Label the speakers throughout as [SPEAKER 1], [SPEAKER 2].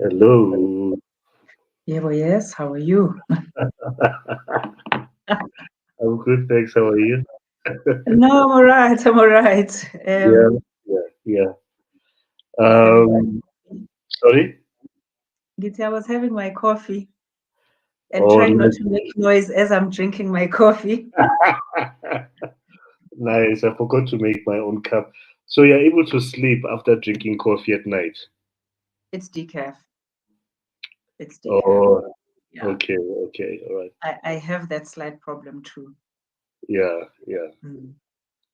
[SPEAKER 1] Hello.
[SPEAKER 2] Yeah, well, yes. How are you?
[SPEAKER 1] I'm good, thanks. How are you?
[SPEAKER 2] No, I'm all right. I'm all right.
[SPEAKER 1] Yeah, yeah.
[SPEAKER 2] Was having my
[SPEAKER 1] Um, Sorry?
[SPEAKER 2] I was having my coffee and
[SPEAKER 1] Oh,
[SPEAKER 2] trying not
[SPEAKER 1] nice.
[SPEAKER 2] to make noise as I'm drinking my coffee.
[SPEAKER 1] Nice. I forgot to make my own cup. So you're able to sleep after drinking coffee at night?
[SPEAKER 2] It's decaf. It's decaf.
[SPEAKER 1] Oh,
[SPEAKER 2] Yeah,
[SPEAKER 1] okay, okay, all right.
[SPEAKER 2] I have that slight problem too.
[SPEAKER 1] Yeah, yeah.
[SPEAKER 2] Mm.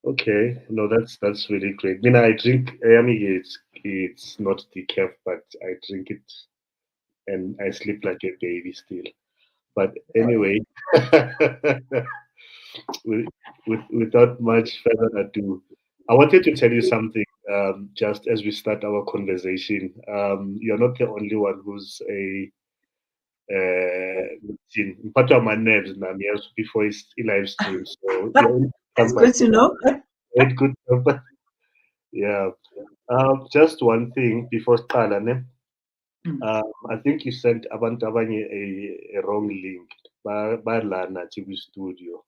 [SPEAKER 1] Okay. No, that's really great. I mean, I mean, it's not decaf, but I drink it and I sleep like a baby still. But
[SPEAKER 2] Hey.
[SPEAKER 1] anyway, with, without much further ado, I wanted to tell you something just as we start our conversation. You're not the only one who's a part of my nerves now yes, before it's a live stream. So you're in
[SPEAKER 2] That's good to know.
[SPEAKER 1] quite good. Yeah. Just one thing before Stala, ne?
[SPEAKER 2] Mm.
[SPEAKER 1] I think you sent abantu abanye a wrong link. Lana TV studio.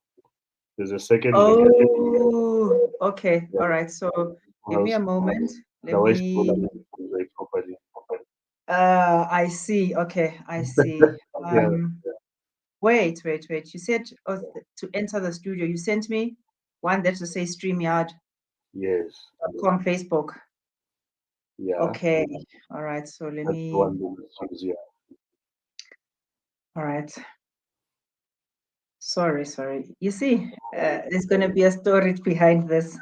[SPEAKER 1] There's a second link. I think
[SPEAKER 2] Oh, okay.
[SPEAKER 1] yeah,
[SPEAKER 2] All right. So give me a
[SPEAKER 1] house.
[SPEAKER 2] moment. Let
[SPEAKER 1] Otherwise, people are
[SPEAKER 2] me.
[SPEAKER 1] not convey properly.
[SPEAKER 2] I see. Okay, I see.
[SPEAKER 1] Yeah.
[SPEAKER 2] Wait. You said to enter the studio. You sent me one that to say StreamYard.com
[SPEAKER 1] Yes.
[SPEAKER 2] Facebook.
[SPEAKER 1] Yeah.
[SPEAKER 2] Okay. All right. So let
[SPEAKER 1] That's the
[SPEAKER 2] me.
[SPEAKER 1] one we choose. Yeah.
[SPEAKER 2] All right. Sorry. You see, there's going to be a story behind this.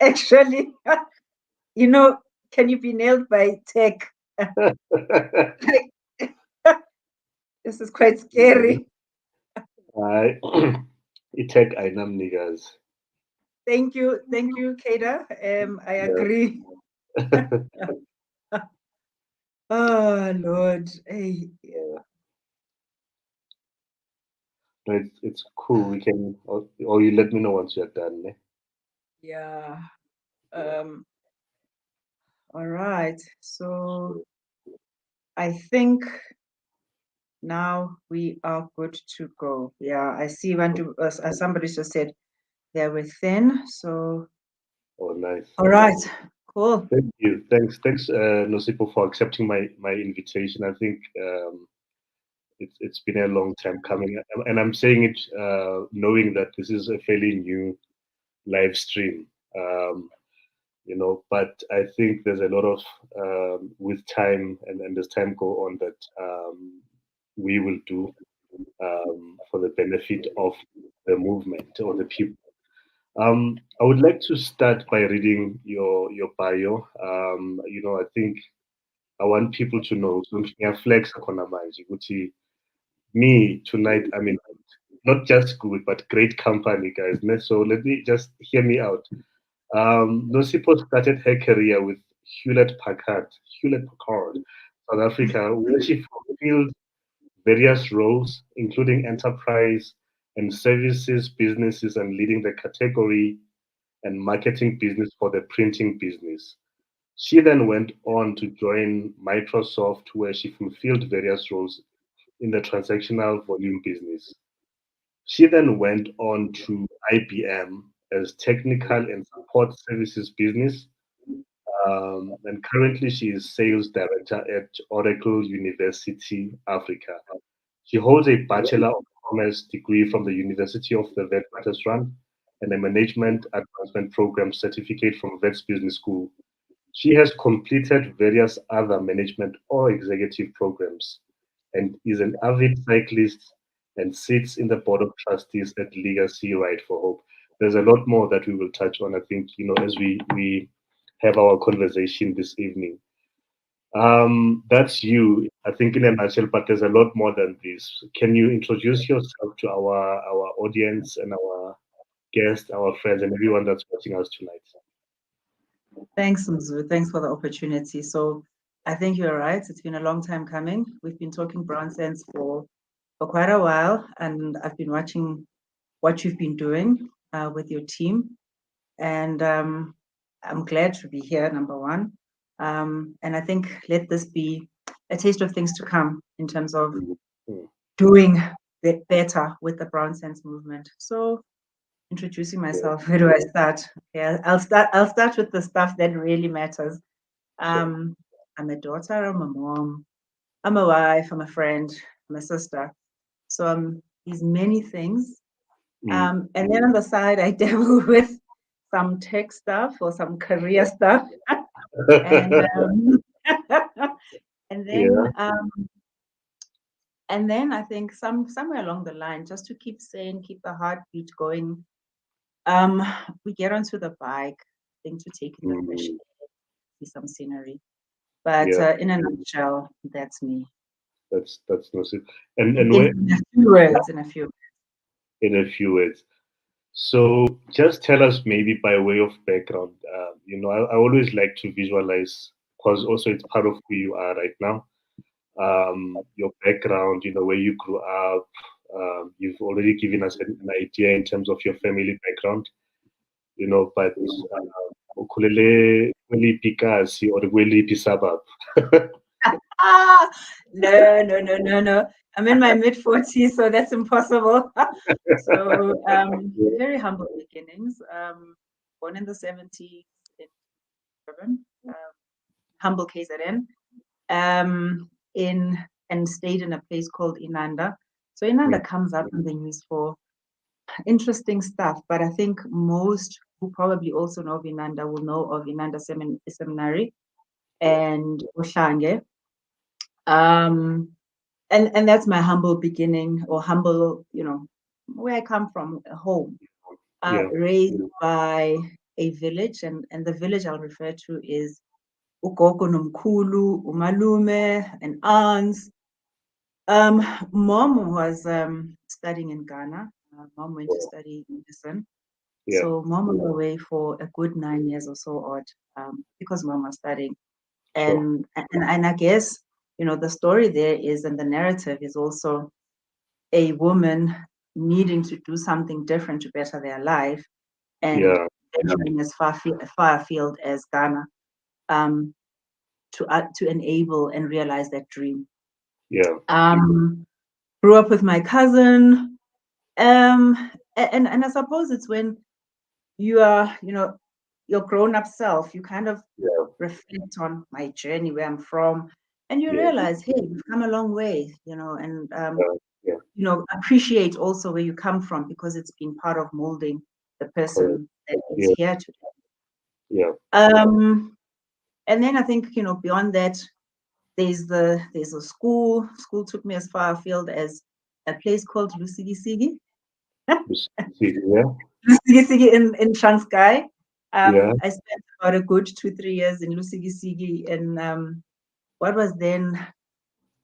[SPEAKER 2] Actually, you know, can you be nailed by tech? This is quite scary.
[SPEAKER 1] I Itek Ainam niggas.
[SPEAKER 2] Thank you, Kada. I
[SPEAKER 1] Yeah.
[SPEAKER 2] agree. Oh Lord, hey,
[SPEAKER 1] Yeah. No, it's cool. We can, or you let me know once you're done. Ne?
[SPEAKER 2] yeah. Um, all right. So I think now we are good to go. Yeah, I see when somebody just said they're within. So
[SPEAKER 1] Oh, nice.
[SPEAKER 2] all right, cool.
[SPEAKER 1] Thank you. Thanks, Nosipho, for accepting my invitation. I think it's been a long time coming, and I'm saying it knowing that this is a fairly new live stream. Um, but I think there's a lot of with time and as time go on that we will do for the benefit of the movement or the people. I would like to start by reading your bio. I think I want people to know. So ngiyaflex khona manje ukuthi me tonight. I mean, not just good, but great company, guys. So let me just hear me out. Nosipho started her career with Hewlett Packard, South Africa, where she fulfilled various roles, including enterprise and services businesses, and leading the category and marketing business for the printing business. She then went on to join Microsoft, where she fulfilled various roles in the transactional volume business. She then went on to IBM as technical and support services business, and currently she is sales director at Oracle University Africa. She holds a Bachelor of Commerce degree from the University of the Witwatersrand and a Management Advancement Program certificate from Wits Business School. She has completed various other management or executive programs and is an avid cyclist and sits in the Board of Trustees at Legacy Ride4Hope. There's a lot more that we will touch on, I think, as we have our conversation this evening. That's you, I think, in a nutshell, but there's a lot more than this. Can you introduce yourself to our audience and our guests, our friends, and everyone that's watching us tonight?
[SPEAKER 2] Thanks, Mzu. Thanks for the opportunity. So I think you're right. It's been a long time coming. We've been talking BrownSense for quite a while, and I've been watching what you've been doing with your team. And I'm glad to be here, number one. And I think let this be a taste of things to come in terms of
[SPEAKER 1] Mm.
[SPEAKER 2] doing better with the BrownSense movement. So introducing myself, where do I start? Yeah, I'll start with the stuff that really matters. I'm a daughter, I'm a mom, I'm a wife, I'm a friend, I'm a sister. So I'm these many things. And then on the side, I dabble with some tech stuff or some career stuff. And and then and then I think somewhere along the line, just to keep sane, keep the heartbeat going, we get onto the bike, I think to take in the fresh air, see some scenery. But in a nutshell, that's me.
[SPEAKER 1] That's Nosipho. And
[SPEAKER 2] In
[SPEAKER 1] where,
[SPEAKER 2] a few words, in a few.
[SPEAKER 1] in a few words. So just tell us maybe by way of background. I always like to visualize because also it's part of who you are right now. Your background, where you grew up. You've already given us an idea in terms of your family background, but ukhulele kweliphi kasi or kweliphi suburb?
[SPEAKER 2] No. I'm in my mid-40s, so that's impossible. So very humble beginnings. Born in the 70s in Durban, humble KZN. And stayed in a place called Inanda. So Inanda comes up in the news for interesting stuff, but I think most who probably also know of Inanda will know of Inanda Seminary and Oshange. And that's my humble beginning, or humble, where I come from, home. Raised by a village, and the village I'll refer to is ugogo nomkhulu, umalume, and aunts. Mom was studying in Ghana. Mom went to study medicine. So mom was away for a good 9 years or so odd, because mom was studying. And I guess, the story there is, and the narrative is also a woman needing to do something different to better their life, and venturing as far afield as Ghana, to enable and realize that dream. Grew up with my cousin, and I suppose it's when you are, your grown-up self, you kind of reflect on my journey, where I'm from, and you realize, hey, we've come a long way, and appreciate also where you come from, because it's been part of molding the person that is here today. And then I think, beyond that, there's a school. School took me as far afield as a place called Lusigisigi. Lusigisigi in Transkei. I spent about a good 2-3 years in Lusigisigi, and what was then,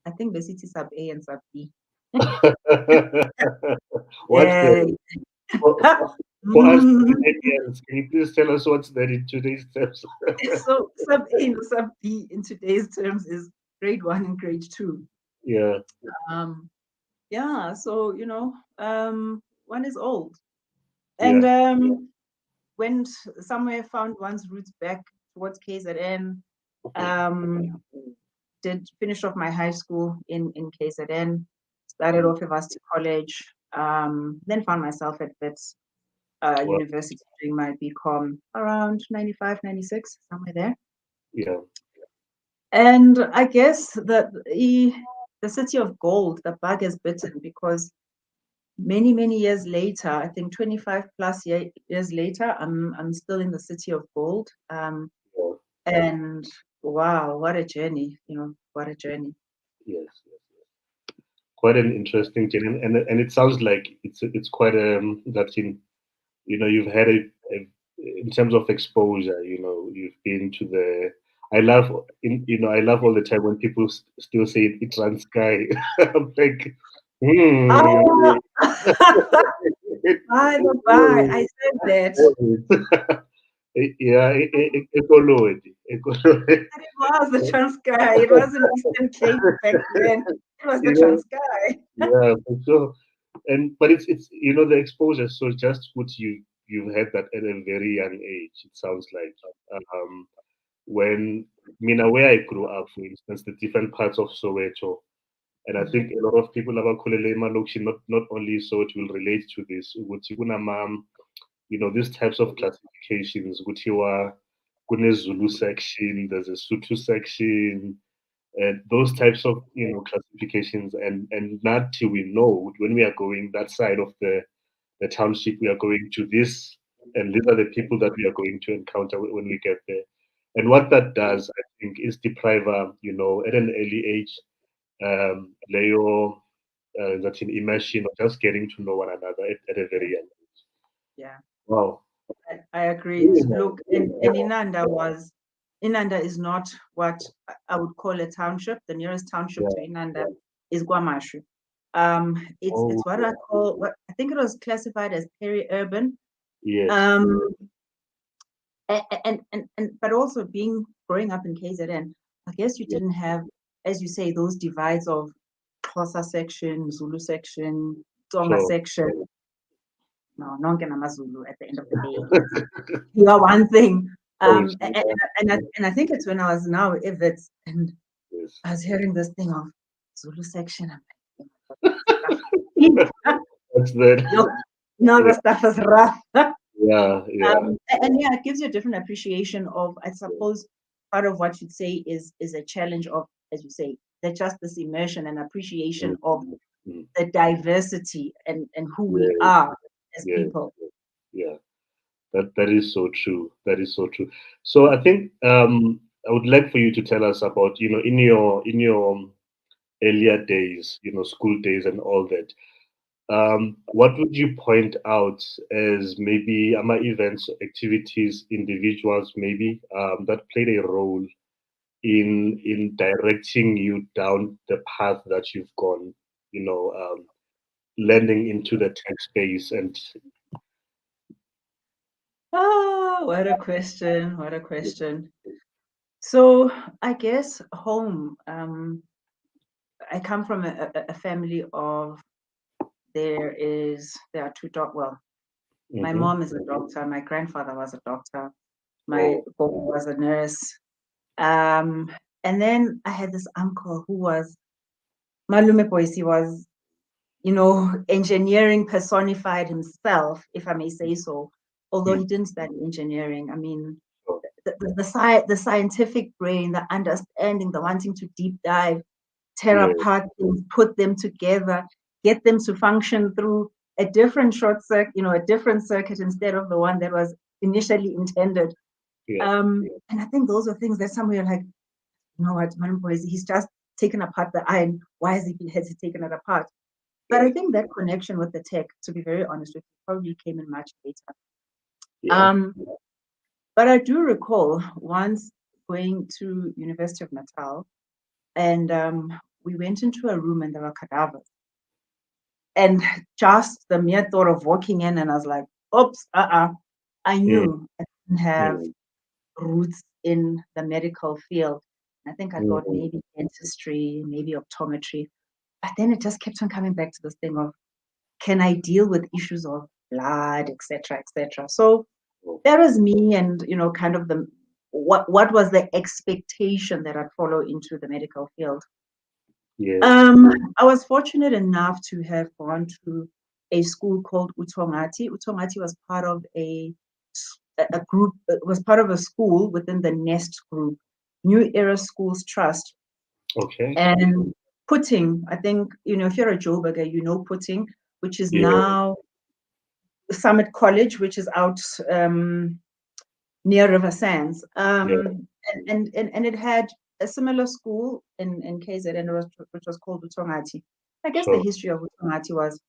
[SPEAKER 2] I think, the city sub A and sub B.
[SPEAKER 1] For us millennials, can you please tell us what's that in today's terms?
[SPEAKER 2] So sub A and sub B in today's terms is grade 1 and grade 2. So one is old, and went somewhere, found one's roots back towards KZN. Did finish off my high school in KZN, started off at Varsity College, then found myself at Wits University doing my BCom around 95, 96, somewhere there. And I guess that the city of gold, the bug has bitten, because many years later, I think 25 plus years later, I'm still in the city of gold. And wow, what a journey, what a journey.
[SPEAKER 1] Yes. Quite an interesting journey, and it sounds like it's quite that you've had in terms of exposure. You've been to the. I love all the time when people still say it runs sky. I'm like,
[SPEAKER 2] Bye. I said that.
[SPEAKER 1] It
[SPEAKER 2] was the Transkei. It wasn't Eastern Cape back then. It was the Transkei.
[SPEAKER 1] Yeah, for sure. But it's the exposure. So just what you've had that at a very young age. It sounds like when where I grew up, for instance, the different parts of Soweto, and I think a lot of people abakhulele emalokishini, not only Soweto, will relate to this. Ukuthi these types of classifications, kuthiwa kune-Zulu section, there's a Sotho section, and those types of classifications, and not till we know when we are going that side of the township, we are going to this, and these are the people that we are going to encounter when we get there. And what that does, I think, is deprive at an early age, Leo, that in immersion of just getting to know one another at a very young age.
[SPEAKER 2] Yeah.
[SPEAKER 1] Wow.
[SPEAKER 2] I agree. Look, and Inanda is not what I would call a township. The nearest township to Inanda is Guamashu. It's what I call, what I think it was classified as peri-urban.
[SPEAKER 1] Yes.
[SPEAKER 2] But also growing up in KZN, I guess you didn't have, as you say, those divides of Xhosa section, Zulu section, Tsonga section. No, nonke namaZulu at the end of the day. You are one thing. And I think it's when I was now avid and I was hearing this thing of Zulu section. I'm like,
[SPEAKER 1] that's that.
[SPEAKER 2] The stuff is rough.
[SPEAKER 1] Yeah.
[SPEAKER 2] It gives you a different appreciation of, I suppose, part of what you'd say is a challenge of, as you say, that just this immersion and appreciation of the diversity and who we are as people.
[SPEAKER 1] Yeah, that is so true. That is so true. So I think I would like for you to tell us about, in your earlier days, school days and all that. What would you point out as maybe events, activities, individuals maybe that played a role in directing you down the path that you've gone, landing into the tech space? And
[SPEAKER 2] what a question. So I guess home, I come from a family of, there are two doctors. My mom is a doctor, my grandfather was a doctor, my uncle was a nurse, and then I had this uncle who was Malume Boyce. He was engineering personified himself, if I may say so, although he didn't study engineering. I mean, the scientific brain, the understanding, the wanting to deep dive, tear apart things, put them together, get them to function through a different short circuit, a different circuit instead of the one that was initially intended. And I think those are things that somewhere like, you know what, man, boys, he's just taken apart the iron. Why has he taken it apart? But I think that connection with the tech, to be very honest with you, probably came in much later. But I do recall once going to University of Natal, and we went into a room and there were cadavers. And just the mere thought of walking in, and I was like, oops, I knew I didn't have roots in the medical field. I think I thought maybe dentistry, maybe optometry. But then it just kept on coming back to this thing of, can I deal with issues of blood, etc., etc. So that was me, and kind of what was the expectation that I'd follow into the medical field. I was fortunate enough to have gone to a school called Utongati. Utongati was part of a group, was part of a school within the Nest group, New Era Schools Trust.
[SPEAKER 1] Okay.
[SPEAKER 2] And Puting, I think, if you're a Joburger, Puting, which is now Summit College, which is out near River Sands. And it had a similar school in KZN, which was called Utongati. I guess the history of Utongati was,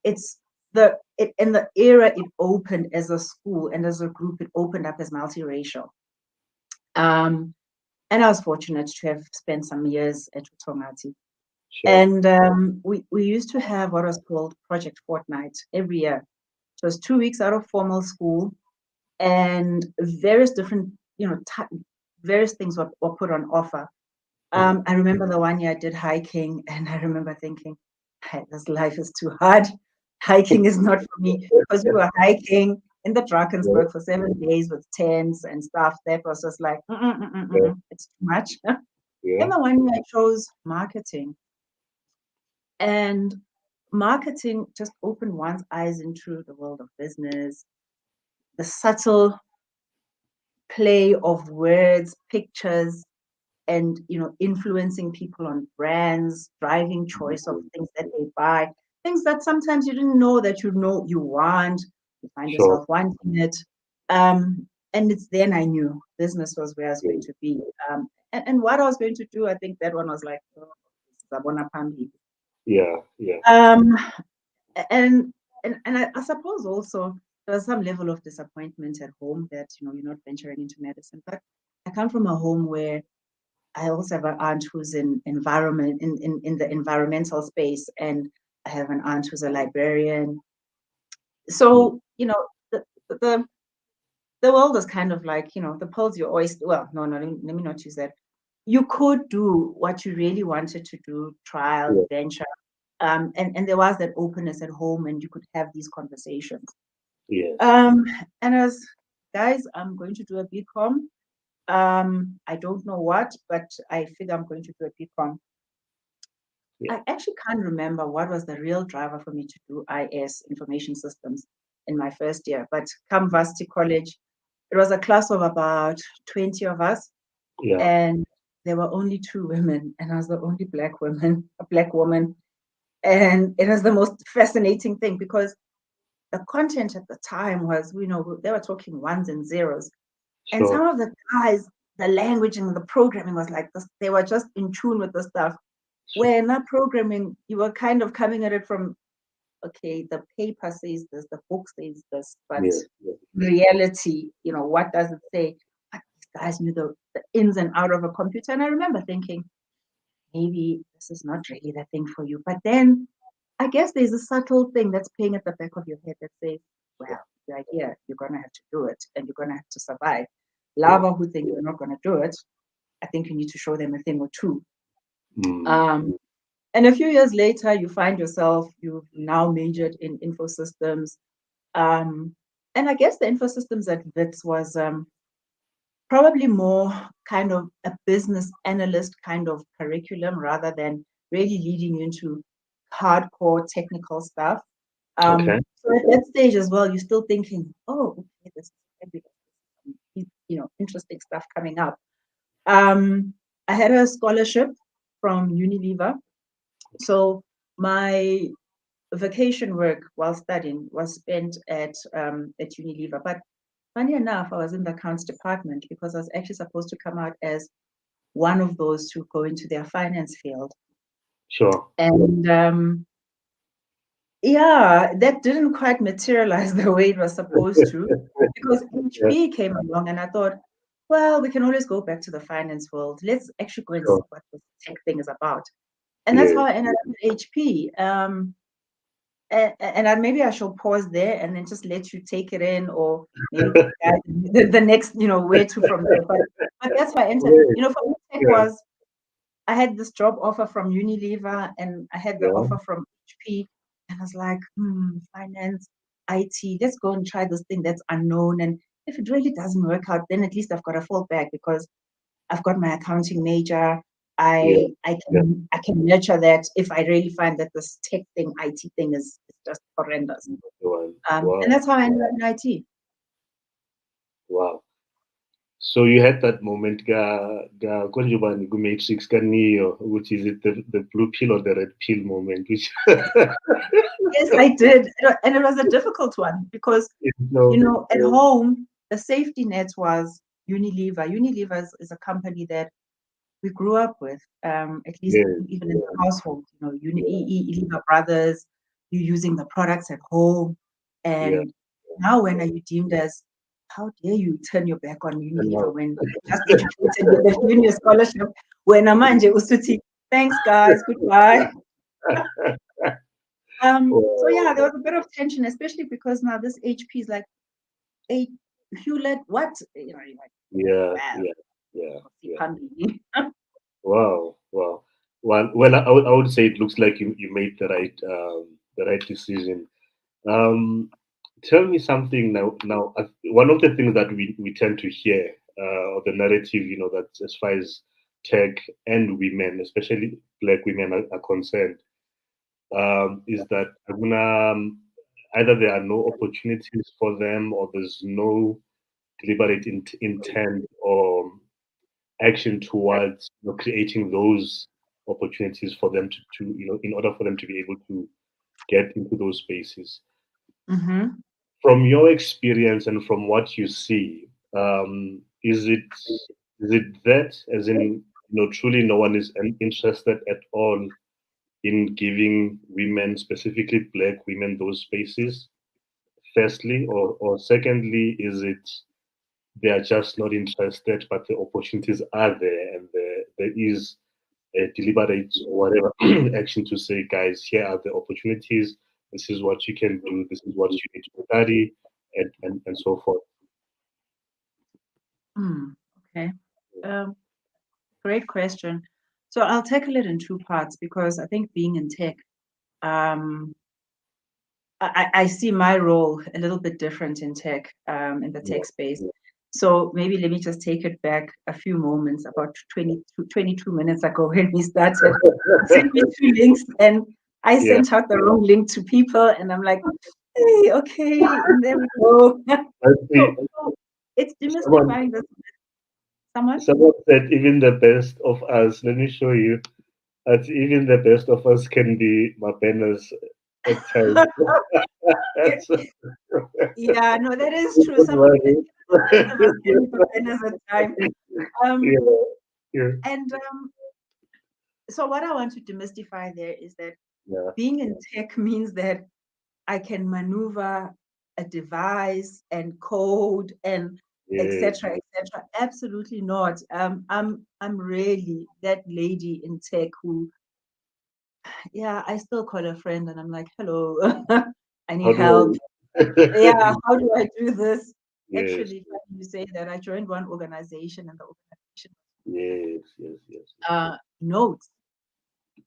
[SPEAKER 2] in the era it opened as a school, and as a group it opened up as multiracial. And I was fortunate to have spent some years at Utongati. And we used to have what was called Project Fortnight every year. It was 2 weeks out of formal school, and various different, various things were put on offer. I remember the one year I did hiking, and I remember thinking, hey, this life is too hard. Hiking is not for me, because we were hiking in the Drakensberg for 7 days with tents and stuff. That was just like, it's too much. And the one year I chose marketing. And marketing just opened one's eyes into the world of business, the subtle play of words, pictures, and influencing people on brands, driving choice of things that they buy, things that sometimes you didn't know that you want. You find yourself wanting it. And it's then I knew business was where I was going to be. And what I was going to do, I think that one was like, Sabona Pambi. And I suppose also there was some level of disappointment at home that you're not venturing into medicine. But I come from a home where I also have an aunt who's in the environmental space, and I have an aunt who's a librarian. So the world is kind of like the pearls you oyster. Well, no, let me not use that. You could do what you really wanted to do, trial, venture. And there was that openness at home, and you could have these conversations. And as guys, I'm going to do a BCom. I don't know what, but I figure I'm going to do a BCom. I actually can't remember what was the real driver for me to do IS, information systems, in my first year. But come Varsity College, it was a class of about 20 of us, and there were only 2 women, and I was the only black woman. And it was the most fascinating thing because the content at the time was, they were talking ones and zeros. Sure. And some of the guys, the language and the programming was like this. They were just in tune with the stuff. Sure. Where in that programming, you were kind of coming at it from, okay, the paper says this, the book says this, but reality, what does it say? But these guys knew the ins and out of a computer. And I remember thinking, maybe this is not really the thing for you. But then I guess there's a subtle thing that's playing at the back of your head that says, well, you're here, you're going to have to do it, and you're going to have to survive. Lava who think you're not going to do it, I think you need to show them a thing or two. And a few years later, you find yourself, you've now majored in infosystems. And I guess the infosystems at Wits was probably more kind of a business analyst kind of curriculum rather than really leading you into hardcore technical stuff. So at that stage as well, you're still thinking, oh, okay, this is interesting stuff coming up. I had a scholarship from Unilever. So my vacation work while studying was spent at Unilever. But funny enough, I was in the accounts department because I was actually supposed to come out as one of those to go into their finance field.
[SPEAKER 1] Sure.
[SPEAKER 2] And that didn't quite materialize the way it was supposed to because HP came along, and I thought, well, we can always go back to the finance world. Let's actually go and see what this tech thing is about. And that's how I ended up at HP. And maybe I shall pause there and then just let you take it in, or maybe the next, where to from there. But that's why I entered. For me, tech was, I had this job offer from Unilever, and I had the offer from HP, and I was like, finance, IT, let's go and try this thing that's unknown. And if it really doesn't work out, then at least I've got a fallback because I've got my accounting major. I can nurture that if I really find that this tech thing, IT thing is just horrendous. And that's how I ended up in IT.
[SPEAKER 1] Wow. So you had that moment, Matrix, which is it the blue pill or the red pill moment? Which
[SPEAKER 2] Yes, I did. And it was a difficult one because, at home, the safety net was Unilever. Unilever is a company that we grew up with, at least even in the household, Unilever brothers, you're using the products at home. And now when are you deemed as, how dare you turn your back on Unilever when you just educated with the junior scholarship? When Amanje Usuti, thanks guys, goodbye. So yeah, there was a bit of tension, especially because now this HP is like, hey, Hewlett, what?
[SPEAKER 1] Wow. Well, I would say it looks like you made the right decision. tell me something now. Now, one of the things that we tend to hear, or the narrative, that as far as tech and women, especially Black women, are concerned, is that either there are no opportunities for them, or there's no deliberate intent or action towards creating those opportunities for them to in order for them to be able to get into those spaces.
[SPEAKER 2] Mm-hmm.
[SPEAKER 1] From your experience and from what you see, is it that, as in, truly no one is interested at all in giving women, specifically Black women, those spaces? Firstly, or secondly, is it they are just not interested, but the opportunities are there, and there is a deliberate or whatever action to say, guys, here are the opportunities. This is what you can do. This is what you need to study, and so forth.
[SPEAKER 2] Okay. Great question. So I'll tackle it in two parts because I think being in tech, I see my role a little bit different in tech, in the tech space. So maybe let me just take it back a few moments, about 22 minutes ago when we started. Sent me two links and I sent out the wrong link to people and I'm like, hey, okay, and there we go. So it's demystifying this.
[SPEAKER 1] Someone said even the best of us, let me show you, that even the best of us can be Mabena's at times.
[SPEAKER 2] Yeah, no, that is true. Some of us can be Mabena's at time. And so what I want to demystify there is that being in tech means that I can maneuver a device and code and etc. etc. Absolutely not. I'm really that lady in tech who, I still call a friend and I'm like, hello, I need help. Yeah, how do I do this? Actually, you say that I joined one organization and the organization notes.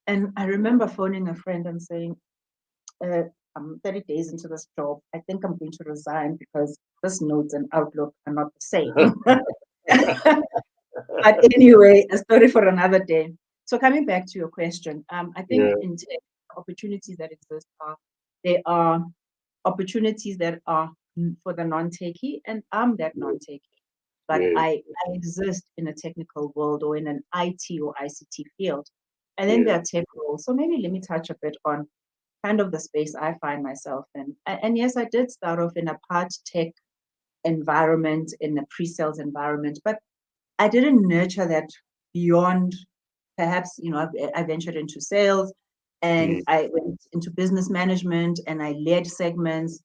[SPEAKER 2] And I remember phoning a friend and saying, I'm 30 days into this job. I think I'm going to resign because this notes and Outlook are not the same. But anyway, a story for another day. So coming back to your question, I think in tech, opportunities that exist there are opportunities that are for the non-techie, and I'm that non-techie. But I exist in a technical world or in an IT or ICT field. And then there are tech roles. So maybe let me touch a bit on kind of the space I find myself in. And yes, I did start off in a part tech environment, in a pre-sales environment, but I didn't nurture that beyond perhaps, I ventured into sales and I went into business management and I led segments.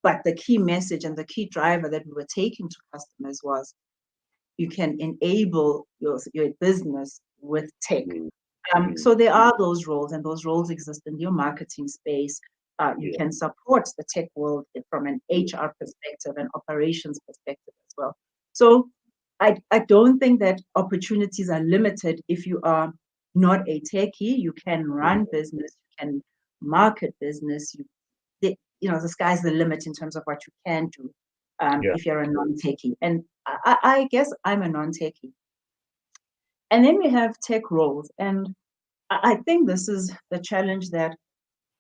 [SPEAKER 2] But the key message and the key driver that we were taking to customers was you can enable your business with tech. So there are those roles, and those roles exist in your marketing space. You can support the tech world from an HR perspective and operations perspective as well. So I don't think that opportunities are limited if you are not a techie. You can run business, you can market business. The sky's the limit in terms of what you can do if you're a non-techie. And I guess I'm a non-techie. And then we have tech roles. And I think this is the challenge that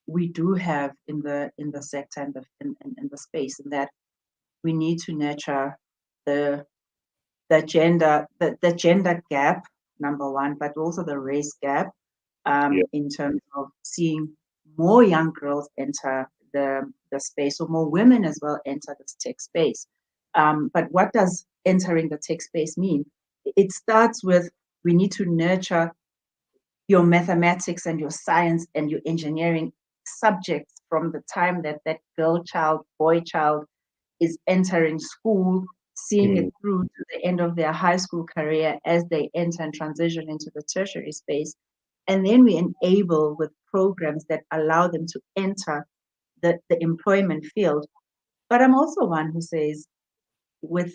[SPEAKER 2] we do have in the sector and in the space, in that we need to nurture the gender gap, number one, but also the race gap in terms of seeing more young girls enter the space, or more women as well enter this tech space. But what does entering the tech space mean? It starts with, we need to nurture your mathematics and your science and your engineering subjects from the time that girl child, boy child is entering school, seeing it through to the end of their high school career as they enter and transition into the tertiary space. And then we enable with programs that allow them to enter the employment field. But I'm also one who says, with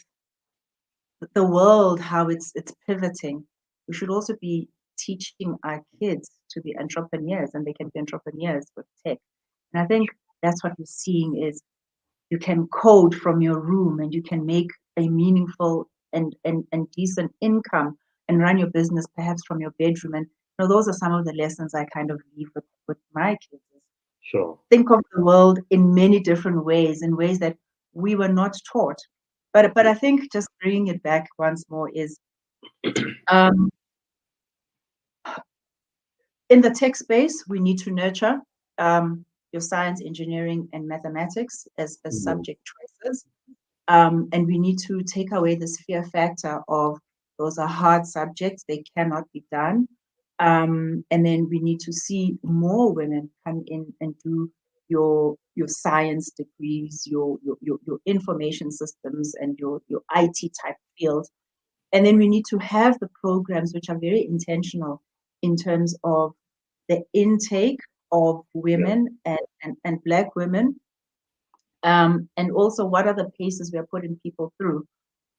[SPEAKER 2] the world, how it's pivoting, we should also be teaching our kids to be entrepreneurs, and they can be entrepreneurs with tech. And I think that's what we're seeing is you can code from your room, and you can make a meaningful and decent income and run your business perhaps from your bedroom. And those are some of the lessons I kind of leave with my kids.
[SPEAKER 1] Sure.
[SPEAKER 2] Think of the world in many different ways, in ways that we were not taught. But I think just bringing it back once more is in the tech space, we need to nurture your science, engineering, and mathematics as subject choices. And we need to take away this fear factor of those are hard subjects, they cannot be done. And then we need to see more women come in and do your science degrees, your information systems, and your IT type fields. And then we need to have the programs which are very intentional in terms of the intake of women and Black women, and also what are the paces we are putting people through.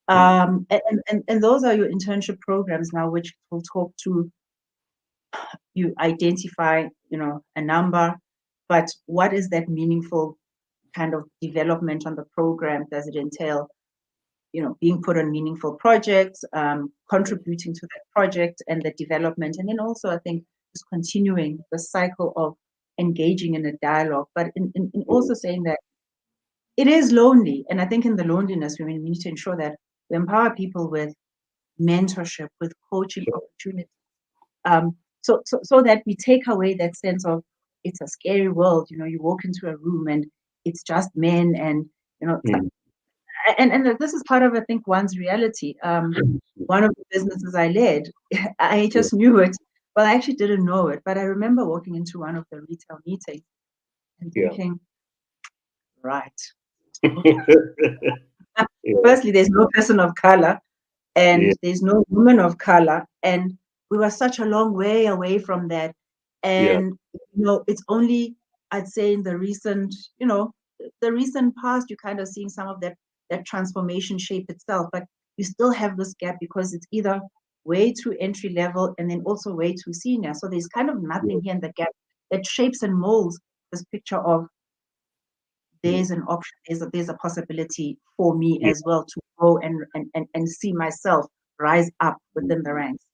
[SPEAKER 2] And those are your internship programs now, which will talk to you identify, a number, but what is that meaningful kind of development on the program? Does it entail, being put on meaningful projects, contributing to that project and the development, and then also I think just continuing the cycle of engaging in a dialogue, but in also saying that it is lonely, and I think in the loneliness we need to ensure that we empower people with mentorship, with coaching opportunities, so that we take away that sense of it's a scary world. You walk into a room and it's just men, and and this is part of, I think, one's reality. One of the businesses I led, I just knew it. Well, I actually didn't know it, but I remember walking into one of the retail meetings and thinking, right. Firstly, there's no person of color, and there's no woman of color, and we were such a long way away from that. And it's only, I'd say, in the recent past, you're kind of seeing some of that transformation shape itself, but you still have this gap because it's either way too entry level and then also way too senior. So there's kind of nothing here in the gap that shapes and molds this picture of there's an option, there's a possibility for me as well to grow and see myself rise up within the ranks.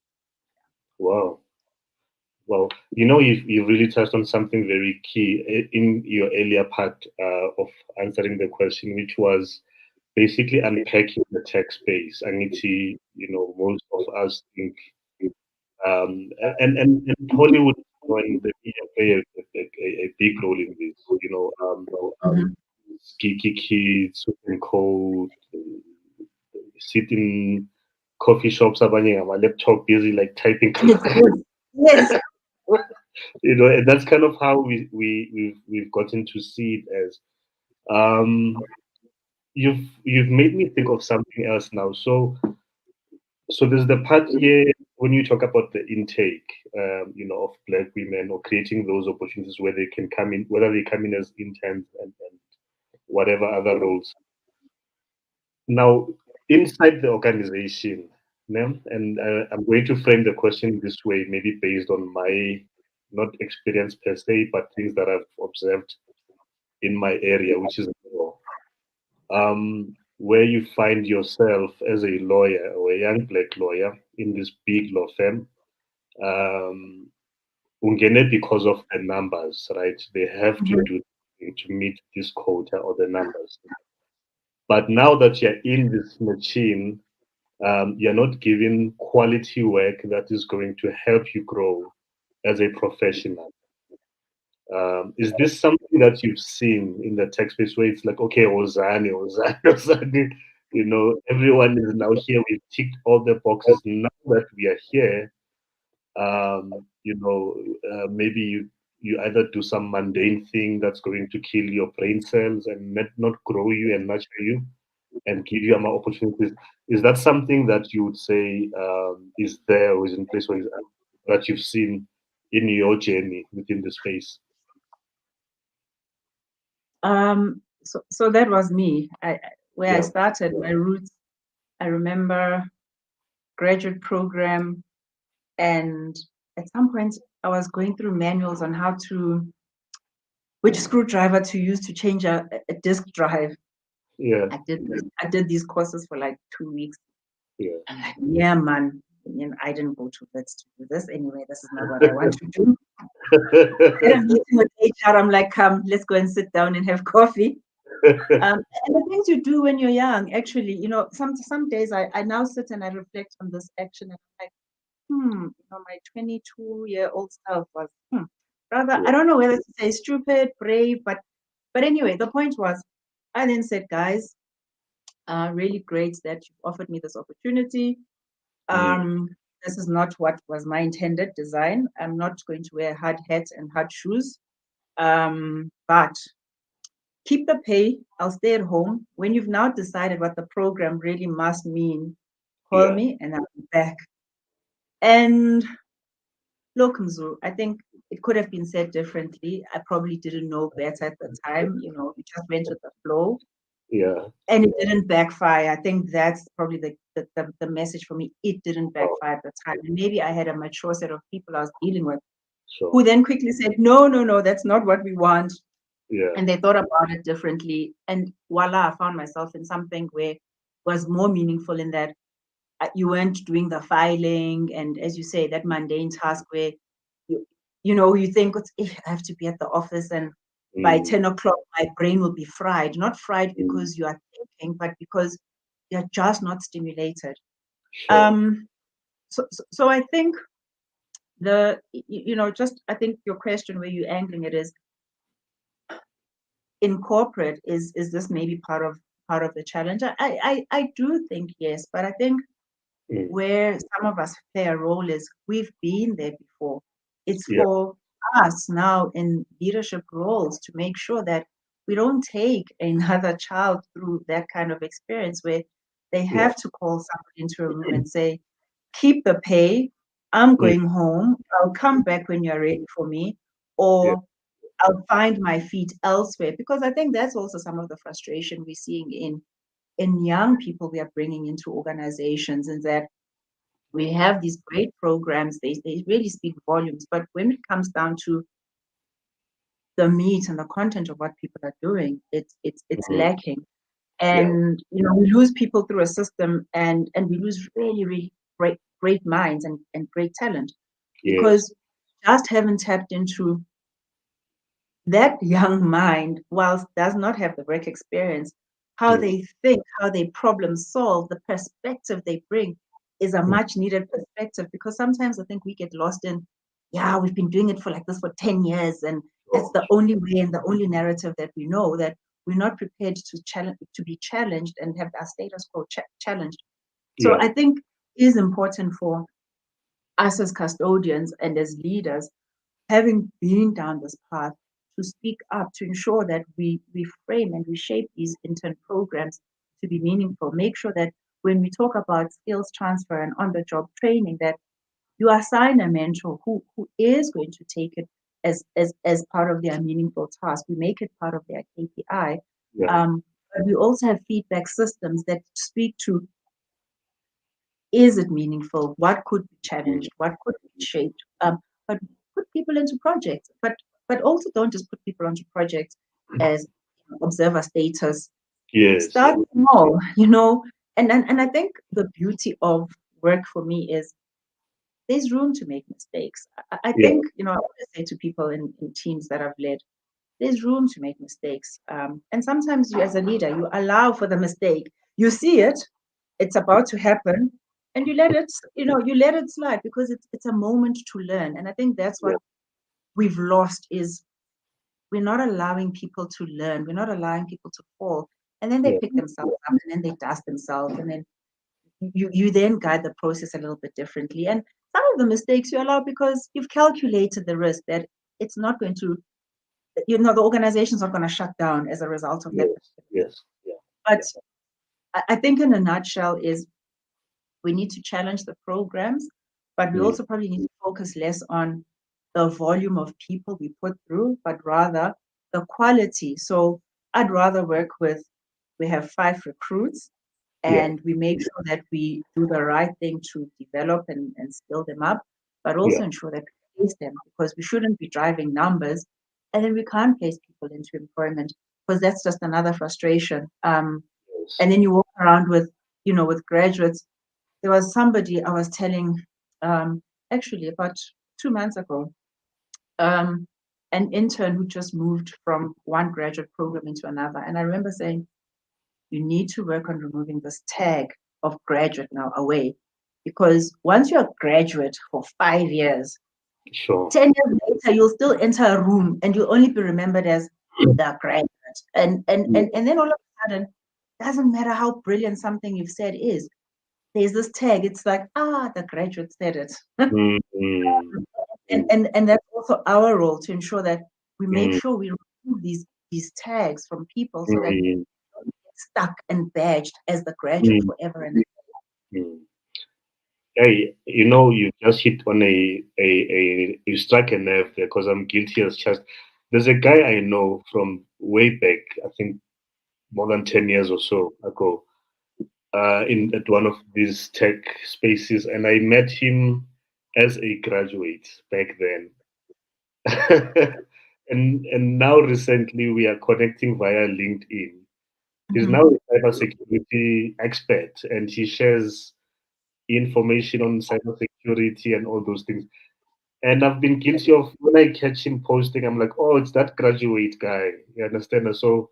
[SPEAKER 1] Wow. Well, you've really touched on something very key in your earlier part of answering the question, which was basically unpacking the tech space. Angithi, most of us think, and Hollywood and the media play a big role in this. Geeky kids who can code, sit in coffee shops, abanye ngama laptop busy like typing.
[SPEAKER 2] Yes.
[SPEAKER 1] And that's kind of how we've gotten to see it as. You've made me think of something else now. So there's the part here when you talk about the intake, of Black women, or creating those opportunities where they can come in, whether they come in as interns and whatever other roles. Now, inside the organization, and I'm going to frame the question this way, maybe based on my not experience per se, but things that I've observed in my area, which is law. Where you find yourself as a lawyer or a young Black lawyer in this big law firm, ungene because of the numbers, right? They have to do to meet this quota or the numbers. But now that you're in this machine, you're not given quality work that is going to help you grow as a professional. Is this something that you've seen in the tech space where it's like, okay, Ozani, everyone is now here. We've ticked all the boxes. Now that we are here, maybe you either do some mundane thing that's going to kill your brain cells and not grow you and nurture you and give you more opportunities. Is that something that you would say is there or is in place, or that you've seen in your journey within the space?
[SPEAKER 2] So that was me. I started my roots. I remember graduate program, and at some point I was going through manuals on which screwdriver to use to change a disk drive.
[SPEAKER 1] Yeah.
[SPEAKER 2] I did these courses for like 2 weeks.
[SPEAKER 1] Yeah.
[SPEAKER 2] I'm like, yeah, man. I didn't go to Wits to do this anyway. This is not what I want to do. Had a meeting with HR. I'm like, come, let's go and sit down and have coffee. And the things you do when you're young, actually, some days I now sit and I reflect on this action and I'm like, my 22-year-old self was, rather, I don't know whether to say stupid, brave, but anyway, the point was, I then said, guys, really great that you've offered me this opportunity. This is not what was my intended design. I'm not going to wear hard hats and hard shoes. But keep the pay. I'll stay at home. When you've now decided what the program really must mean, call me and I'll be back. And look, Mzu, I think it could have been said differently. I probably didn't know better at the time. We just went with the flow.
[SPEAKER 1] Yeah.
[SPEAKER 2] And it didn't backfire. I think that's probably the message for me. It didn't backfire at the time. And maybe I had a mature set of people I was dealing with who then quickly said, no, that's not what we want.
[SPEAKER 1] Yeah.
[SPEAKER 2] And they thought about it differently. And voila, I found myself in something where was more meaningful in that you weren't doing the filing. And as you say, that mundane task where you think, I have to be at the office and by 10 o'clock, my brain will be fried. Not fried because you are thinking, but because you're just not stimulated.
[SPEAKER 1] Sure.
[SPEAKER 2] So I think I think your question where you're angling it is, in corporate, is this maybe part of the challenge? I do think yes, but I think where some of us play a role is we've been there before. It's for us now in leadership roles to make sure that we don't take another child through that kind of experience where they have to call somebody into a room and say, keep the pay, I'm going home, I'll come back when you're ready for me, or I'll find my feet elsewhere. Because I think that's also some of the frustration we're seeing in young people we are bringing into organizations, and that we have these great programs, they really speak volumes, but when it comes down to the meat and the content of what people are doing, it's lacking. And we lose people through a system, and we lose really, really great minds and great talent because just haven't tapped into that young mind, whilst does not have the work experience, how they think, how they problem solve, the perspective they bring is a much needed perspective, because sometimes I think we get lost in, we've been doing it for like this for 10 years and that's the only way and the only narrative that we know, that we're not prepared to be challenged and have our status quo challenged. So I think it is important for us as custodians and as leaders, having been down this path, to speak up, to ensure that we frame and we shape these intern programs to be meaningful. Make sure that when we talk about skills transfer and on-the-job training, that you assign a mentor who is going to take it as part of their meaningful task. We make it part of their KPI. But we also have feedback systems that speak to, is it meaningful? What could be challenged? What could be shaped? But put people into projects. But also don't just put people onto projects as observer status. Start small, and I think the beauty of work for me is there's room to make mistakes. I think, I always say to people in teams that I've led, there's room to make mistakes. And sometimes you as a leader, you allow for the mistake. You see it, it's about to happen, and you let it slide, because it's a moment to learn. And I think that's what we've lost, is we're not allowing people to learn. We're not allowing people to fall. And then they pick themselves up, and then they dust themselves, and then you then guide the process a little bit differently. And some of the mistakes you allow because you've calculated the risk that it's not going to, the organization's not going to shut down as a result of that. But I think in a nutshell is we need to challenge the programs, but we also probably need to focus less on the volume of people we put through, but rather the quality. So I'd rather work with, we have 5 recruits, and we make sure that we do the right thing to develop and skill them up, but also ensure that we place them, because we shouldn't be driving numbers and then we can't place people into employment. because that's just another frustration.
[SPEAKER 1] Yes.
[SPEAKER 2] And then you walk around with, with graduates. There was somebody I was telling, actually about 2 months ago, an intern who just moved from one graduate program into another. And I remember saying, you need to work on removing this tag of graduate now away. Because once you're a graduate for 5 years,
[SPEAKER 1] Sure.
[SPEAKER 2] 10 years later, you'll still enter a room and you'll only be remembered as the graduate. And then all of a sudden, doesn't matter how brilliant something you've said is, there's this tag. It's like, the graduate said it.
[SPEAKER 1] Mm-hmm.
[SPEAKER 2] And that's also our role, to ensure that we make
[SPEAKER 1] Mm-hmm.
[SPEAKER 2] sure we remove these tags from people, so that
[SPEAKER 1] Mm-hmm.
[SPEAKER 2] they don't get stuck and badged as the graduate
[SPEAKER 1] Mm-hmm.
[SPEAKER 2] forever and ever.
[SPEAKER 1] Hey, you just hit on you struck a nerve there, because I'm guilty as charged. There's a guy I know from way back, I think more than 10 years or so ago, at one of these tech spaces, and I met him as a graduate back then. And now recently we are connecting via LinkedIn. He's
[SPEAKER 2] Mhm.
[SPEAKER 1] now a cybersecurity expert, and he shares information on cybersecurity and all those things. And I've been guilty of, when I catch him posting, I'm like, oh, it's that graduate guy. You understand? And so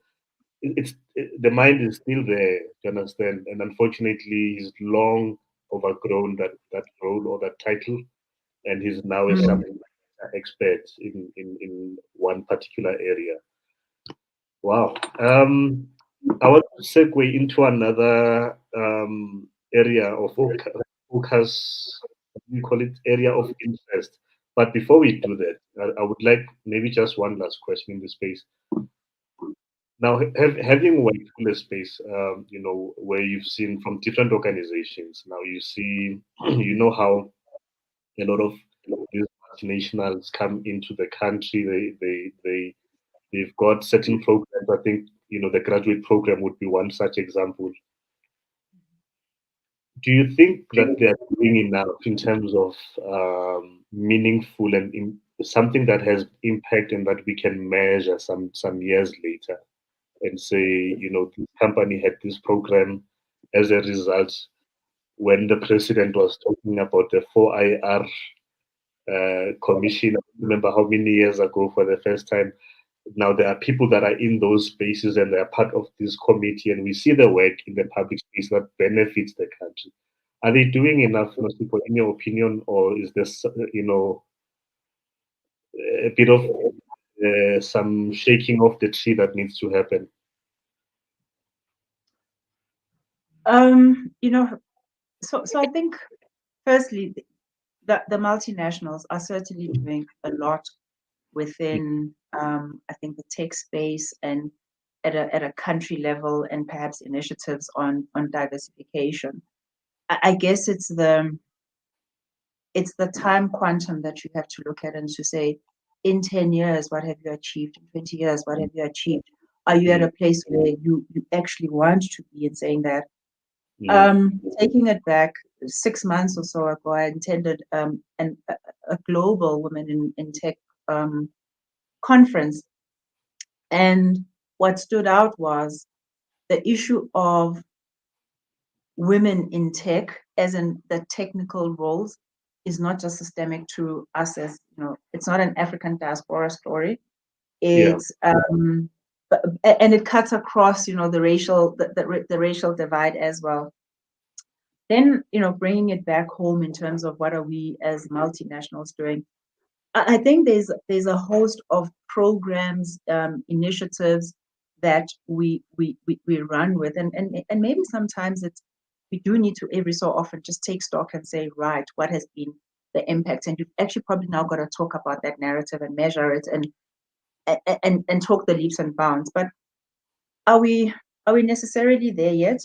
[SPEAKER 1] the mind is still there. You understand? And unfortunately, he's long overgrown that role or that title, and he's now a
[SPEAKER 2] Mm.
[SPEAKER 1] subject matter expert in one particular area. Wow. I want to segue into another area of focus, we call it area of interest. But before we do that, I would like maybe just one last question in this space. Now, having worked in the space, where you've seen from different organizations, now you see, you know how a lot of these multinationals come into the country. They've got certain programs. I think the graduate program would be one such example. Do you think that they're doing enough in terms of meaningful and something that has impact and that we can measure some years later and say, this company had this program as a result, when the president was talking about the 4IR commission, I don't remember how many years ago for the first time. Now there are people that are in those spaces and they are part of this committee, and we see the work in the public space that benefits the country. Are they doing enough, Nosipho, in your opinion, or is this, a bit of some shaking of the tree that needs to happen?
[SPEAKER 2] So I think, firstly, the multinationals are certainly doing a lot within, I think, the tech space, and at a country level, and perhaps initiatives on diversification. I guess it's the time quantum that you have to look at, and to say, in 10 years, what have you achieved? In 20 years, what have you achieved? Are you at
[SPEAKER 1] Mm,
[SPEAKER 2] a place where you actually want to be, in saying that?
[SPEAKER 1] mm,
[SPEAKER 2] Taking it back 6 months or so ago, I attended a global women in tech conference, and what stood out was the issue of women in tech, as in the technical roles, is not just systemic to us, as it's not an African diaspora story.
[SPEAKER 1] yeah.
[SPEAKER 2] It's and it cuts across, the racial divide as well. Then, bringing it back home in terms of what are we as multinationals doing. I think there's a host of programs, initiatives that we run with, and maybe sometimes we do need to, every so often, just take stock and say, right, what has been the impact? And you've actually probably now got to talk about that narrative and measure it, and talk the leaps and bounds. But are we necessarily there yet?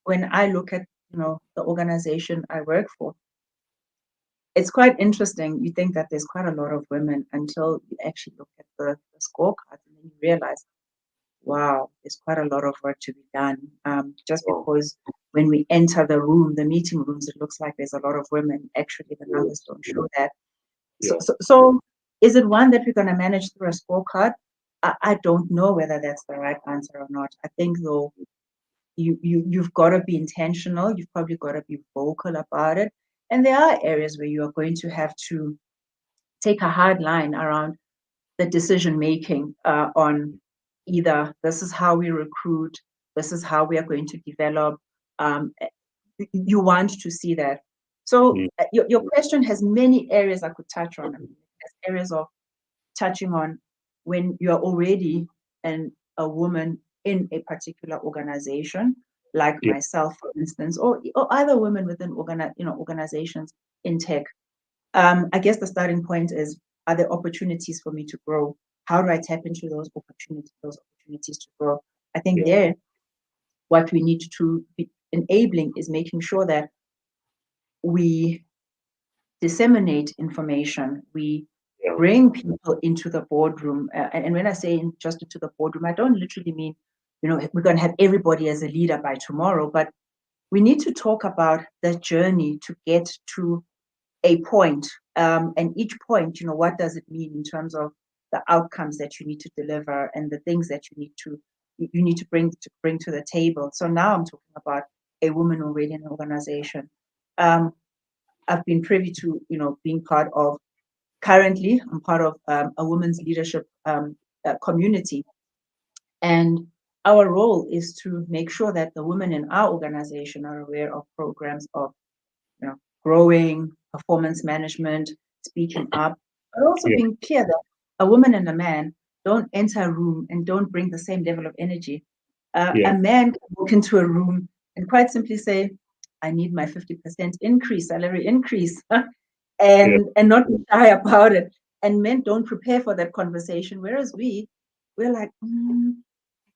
[SPEAKER 2] When I look at the organization I work for, it's quite interesting. You think that there's quite a lot of women until you actually look at the scorecard, and then you realize, wow, there's quite a lot of work to be done. Just
[SPEAKER 1] Oh,
[SPEAKER 2] because when we enter the room, the meeting rooms, it looks like there's a lot of women. Actually, the numbers don't show that. So,
[SPEAKER 1] yeah.
[SPEAKER 2] so is it one that we're going to manage through a scorecard? I don't know whether that's the right answer or not. I think though, you've got to be intentional. You've probably got to be vocal about it. And there are areas where you are going to have to take a hard line around the decision making on either this is how we recruit, this is how we are going to develop. You want to see that. So your question has many areas I could touch on. I mean, there's areas of touching on when you're already a woman in a particular organization, like myself, for instance, or other women within organizations in tech. I guess the starting point is, are there opportunities for me to grow? How do I tap into those opportunities to grow? I think there, what we need to be enabling is making sure that we disseminate information, we bring people into the boardroom. And when I say just into the boardroom, I don't literally mean, we're going to have everybody as a leader by tomorrow, but we need to talk about the journey to get to a point. And each point, what does it mean in terms of the outcomes that you need to deliver and the things that you need to bring to the table. So now I'm talking about a woman already in an organization. I've been privy to, being part of, currently, I'm part of a women's leadership community. And our role is to make sure that the women in our organization are aware of programs of, growing, performance management, speaking up, but also being clear that a woman and a man don't enter a room and don't bring the same level of energy. A man can walk into a room and quite simply say, I need my 50% salary increase, and not be shy about it. And men don't prepare for that conversation, whereas we're like, I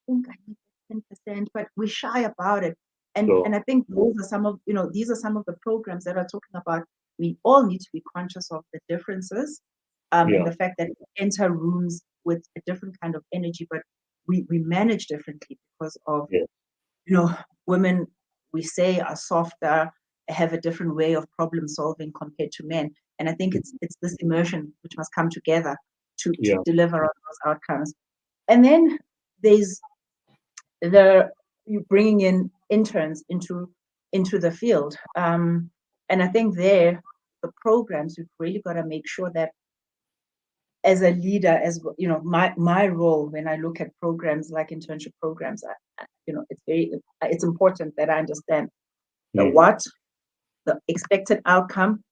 [SPEAKER 2] think I need 10%, but we're shy about it. And I think those are some of, these are some of the programs that are talking about, we all need to be conscious of the differences, and the fact that we enter rooms with a different kind of energy, but we manage differently because of, women, we say, are softer, have a different way of problem solving compared to men. And I think it's this immersion which must come together to deliver on those outcomes. And then there's you bringing in interns into the field. And I think there, the programs, we've really got to make sure that as a leader, as my role when I look at programs like internship programs, it's important that I understand the expected outcome,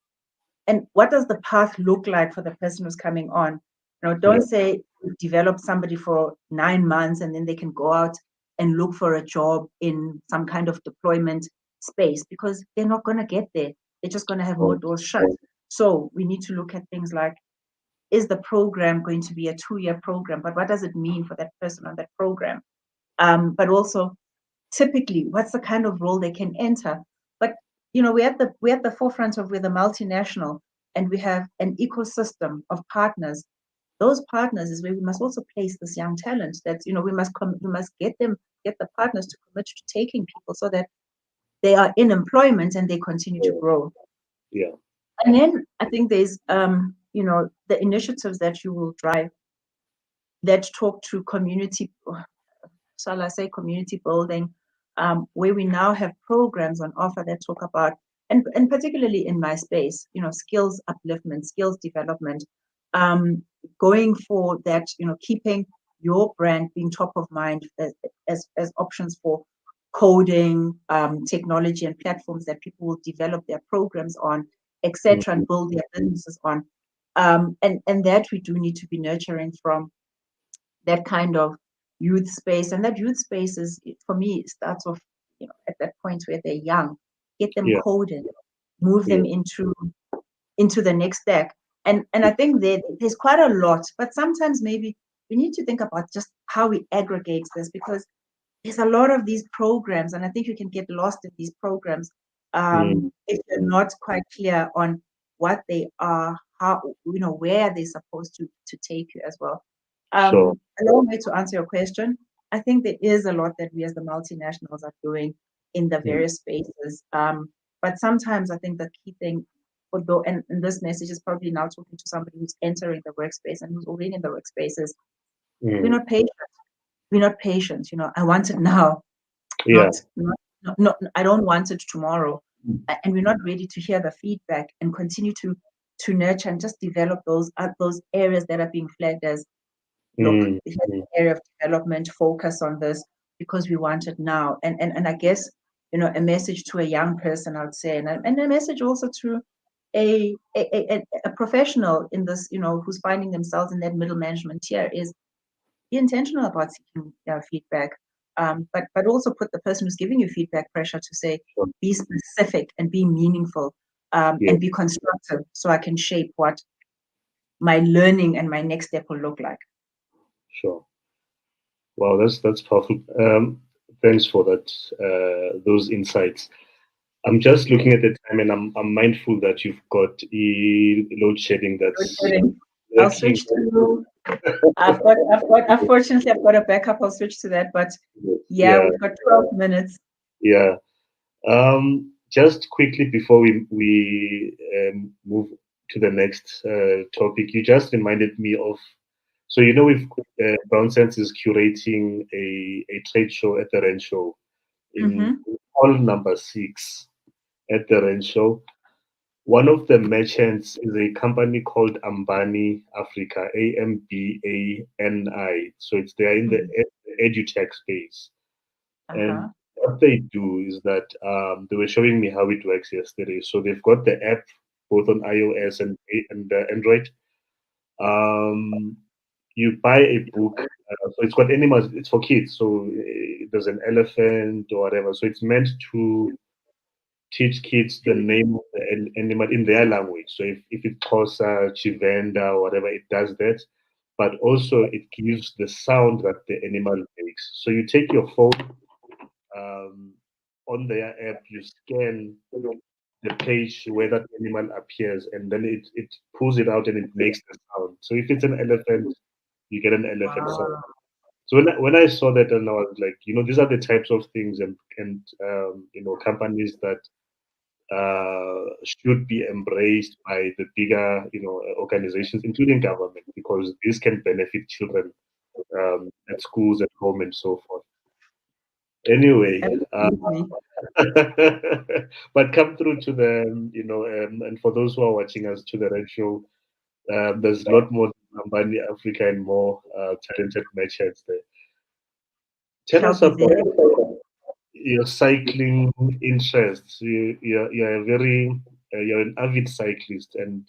[SPEAKER 2] and what does the path look like for the person who's coming on. Don't say develop somebody for 9 months and then they can go out and look for a job in some kind of deployment space, because they're not going to get there. They're just going to have more doors shut. So we need to look at things like, is the program going to be a 2-year program? But what does it mean for that person on that program? But also, typically, what's the kind of role they can enter? But we're at the forefront of, we're the multinational, and we have an ecosystem of partners. Those partners is where we must also place this young talent. That we must get the partners to commit to taking people so that they are in employment and they continue to grow. And then I think there's the initiatives that you will drive that talk to community, shall I say, community building, where we now have programs on offer that talk about, and particularly in my space, skills upliftment, skills development, going for that, keeping your brand being top of mind as options for coding, technology and platforms that people will develop their programs on, etc., and build their businesses on. And that we do need to be nurturing from that kind of youth space. And that youth space is, for me, it starts off, at that point where they're young, get them coded, move them into the next stack. And I think there's quite a lot, but sometimes maybe we need to think about just how we aggregate this, because there's a lot of these programs, and I think you can get lost in these programs if you're not quite clear on what they are, how, where they're supposed to take you as well. A long way to answer your question. I think there is a lot that we as the multinationals are doing in the various spaces. But sometimes I think the key thing, and this message is probably now talking to somebody who's entering the workspace and who's already in the workspaces, We're not patient. We're not patient. I want it now.
[SPEAKER 1] Yeah.
[SPEAKER 2] Not, I don't want it tomorrow. And we're not ready to hear the feedback and continue to nurture and just develop those areas that are being flagged as, look, it's an area of development, focus on this because we want it now. And I guess, a message to a young person, I would say, and a message also to a professional in this, who's finding themselves in that middle management tier is be intentional about seeking feedback. But also put the person who's giving you feedback pressure to say, be specific and be meaningful, and be constructive so I can shape what my learning and my next step will look like.
[SPEAKER 1] Sure. Wow, that's powerful. Thanks for that, those insights. I'm just looking at the time, and I'm mindful that you've got load shedding.
[SPEAKER 2] I'll switch to. Unfortunately, I've got a backup. I'll switch to that, but we've got 12 minutes.
[SPEAKER 1] Yeah. Just quickly before we move to the next topic, you just reminded me of. So we've BrownSense is curating a trade show at the Rand Show in hall number 6 at the Rand Show. One of the merchants is a company called Ambani Africa, Ambani. So they're in the edutech space. And what they do is that they were showing me how it works yesterday. So they've got the app both on iOS and Android. You buy a book, so it's got animals. It's for kids. So there's an elephant or whatever. So it's meant to teach kids the name of the animal in their language. So if it's Xhosa, Chivenda, or whatever, it does that. But also it gives the sound that the animal makes. So you take your phone, on their app, you scan the page where that animal appears, and then it pulls it out and it makes the sound. So if it's an elephant, you get an elephant sound. So when I saw that, and I was like, these are the types of things and companies that should be embraced by the bigger organizations, including government, because this can benefit children at schools, at home, and so forth. Anyway, but come through to the and for those who are watching us to the Red Show, there's a lot more Ambani Africa and more talented merchants there. Tell us about your cycling interests. You're an avid cyclist, and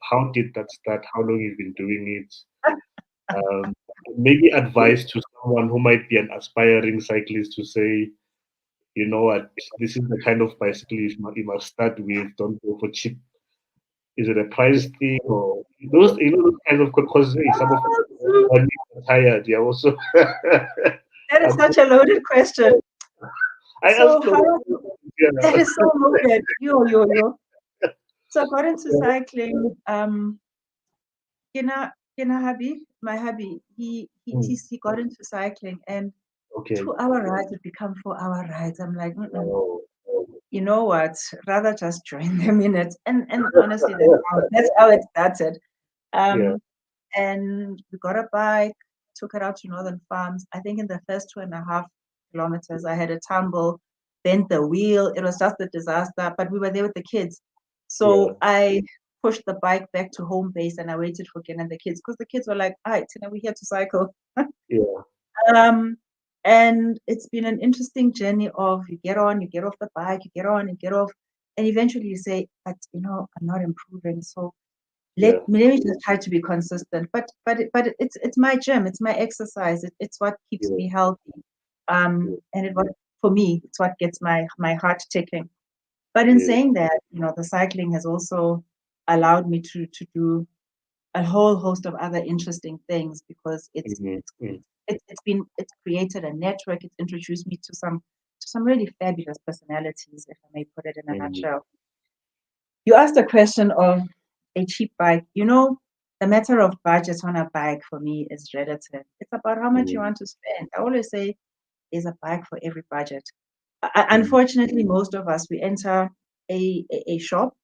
[SPEAKER 1] how did that start? How long you've been doing it? Maybe advice to someone who might be an aspiring cyclist to say, you know what, this is the kind of bicycle you must start with. Don't go for cheap. Is it a price thing or those kinds of, because some of them are tired. Yeah, also.
[SPEAKER 2] That is such a loaded question. That is so loaded. Yo. So I got into cycling. My hubby, he got into cycling, and 2-hour rides would become 4-hour rides. I'm like, you know what? Rather just join them in it. And honestly, that's how it started. And we got a bike, took it out to Northern Farms. I think in the first 2.5 kilometers, I had a tumble, bent the wheel. It was just a disaster, but we were there with the kids. So I pushed the bike back to home base and I waited for Ken and the kids, because the kids were like, all right, Tina, we're here to cycle. And it's been an interesting journey of you get on, you get off the bike, you get on, you get off, and eventually you say, but I'm not improving. So let me just try to be consistent. But it's my gym, it's my exercise, it's what keeps me healthy. And for me, it's what gets my heart ticking. But in saying that, the cycling has also allowed me to do a whole host of other interesting things, because it's created a network. It's introduced me to some really fabulous personalities, if I may put it in a nutshell. You asked a question of a cheap bike. The matter of budget on a bike for me is relative. It's about how much you want to spend. I always say there's a bike for every budget. Unfortunately, most of us, we enter a shop,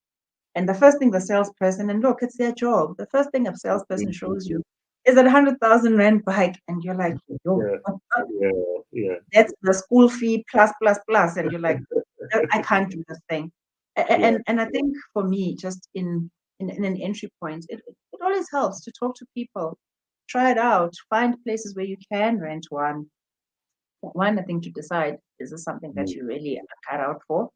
[SPEAKER 2] and the first thing the salesperson, and look, it's their job. The first thing a salesperson shows you is it 100,000 rand bike? And you're like, yo,
[SPEAKER 1] Yeah.
[SPEAKER 2] that's the school fee plus, plus, plus. And you're like, I can't do this thing. And I think for me, just in an entry point, it always helps to talk to people, try it out, find places where you can rent one. One, I think, to decide, is this something that you really are cut out for?